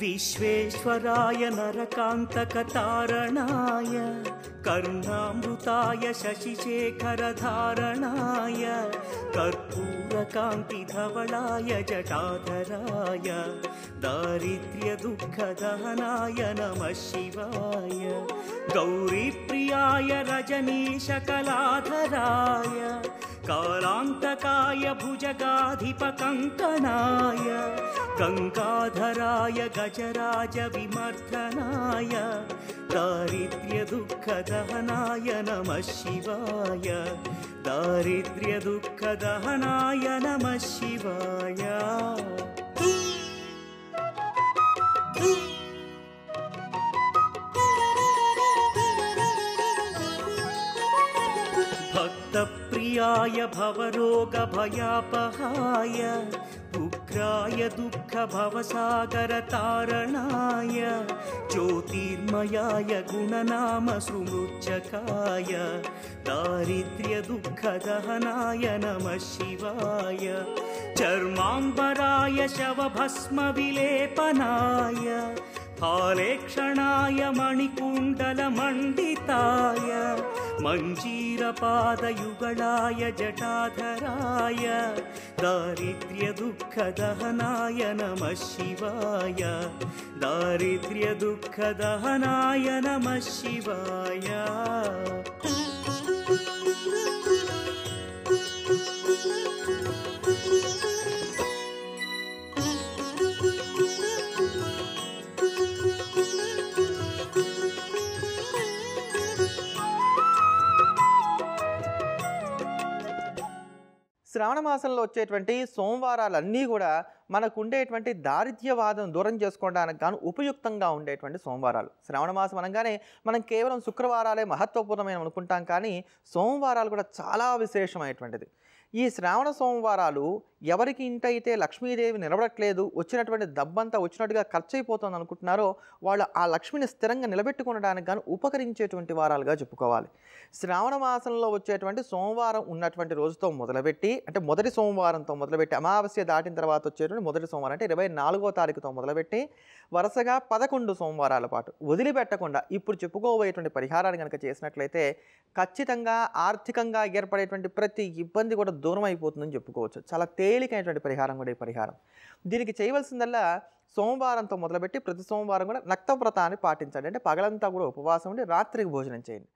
विश्वेश्वराय नरकान्तकतारणाय कर्णामृताय शशिशेखरधारणाय कर्पूरकान्तिधवलाय जटाधराय दारिद्र्यदुःखदहनाय नमः शिवाय गौरीप्रियाय रजनीशकलाधराय कालान्तकाय भुजगाधिपकङ्कणाय गङ्गाधराय गजराज विमर्दनाय दारिद्र्यदुःखदहनाय नमः शिवाय दारिद्र्यदुःखदहनाय नमः शिवाय। भक्तप्रियाय भवरोगभयापहाय उग्राय दुःखभवसागरतारणाय ज्योतिर्मयाय गुणनामसुमृच्छकाय दारिद्र्यदुःखदहनाय नमः शिवाय चर्माम्बराय शवभस्मविलेपनाय फालेक्षणाय मणिकुण्डलमण्डिताय मञ्जीरपादयुगलाय जटाधराय दारिद्र्यदुःखदहनाय नमः शिवाय दारिद्र्यदुःखदहनाय नमः शिवाय। శ్రావణ మాసంలో వచ్చేటువంటి సోమవారాలన్నీ కూడా మనకు ఉండేటువంటి దారిద్ర్యవాదం దూరం చేసుకోవడానికి గాను ఉపయుక్తంగా ఉండేటువంటి సోమవారాలు. శ్రావణ మాసం అనగానే మనం కేవలం శుక్రవారాలే మహత్వపూర్ణమైన అనుకుంటాం, కానీ సోమవారాలు కూడా చాలా విశేషమైనటువంటిది. ఈ శ్రావణ సోమవారాలు ఎవరికి ఇంటైతే లక్ష్మీదేవి నిలబడట్లేదు, వచ్చినటువంటి డబ్బంతా వచ్చినట్టుగా ఖర్చు అయిపోతుంది అనుకుంటున్నారో వాళ్ళు ఆ లక్ష్మిని స్థిరంగా నిలబెట్టుకోవడానికి గాను ఉపకరించేటువంటి వారాలుగా చెప్పుకోవాలి. శ్రావణ మాసంలో వచ్చేటువంటి సోమవారం ఉన్నటువంటి రోజుతో మొదలుపెట్టి, అంటే మొదటి సోమవారంతో మొదలుపెట్టి అమావాస్య దాటిన తర్వాత వచ్చేటువంటి మొదటి సోమవారం అంటే 24వ తారీఖుతో మొదలుపెట్టి వరుసగా 11 సోమవారాల పాటు వదిలిపెట్టకుండా ఇప్పుడు చెప్పుకోబోయేటువంటి పరిహారాన్ని కనుక చేసినట్లయితే ఖచ్చితంగా ఆర్థికంగా ఏర్పడేటువంటి ప్రతి ఇబ్బంది కూడా దూరం అయిపోతుందని చెప్పుకోవచ్చు. చాలా తేలికైనటువంటి పరిహారం కూడా ఈ పరిహారం. దీనికి చేయవలసిందల్లా సోమవారంతో మొదలుపెట్టి ప్రతి సోమవారం కూడా నక్తవ్రతాన్ని పాటించండి. అంటే పగలంతా కూడా ఉపవాసం ఉండి రాత్రికి భోజనం చేయండి.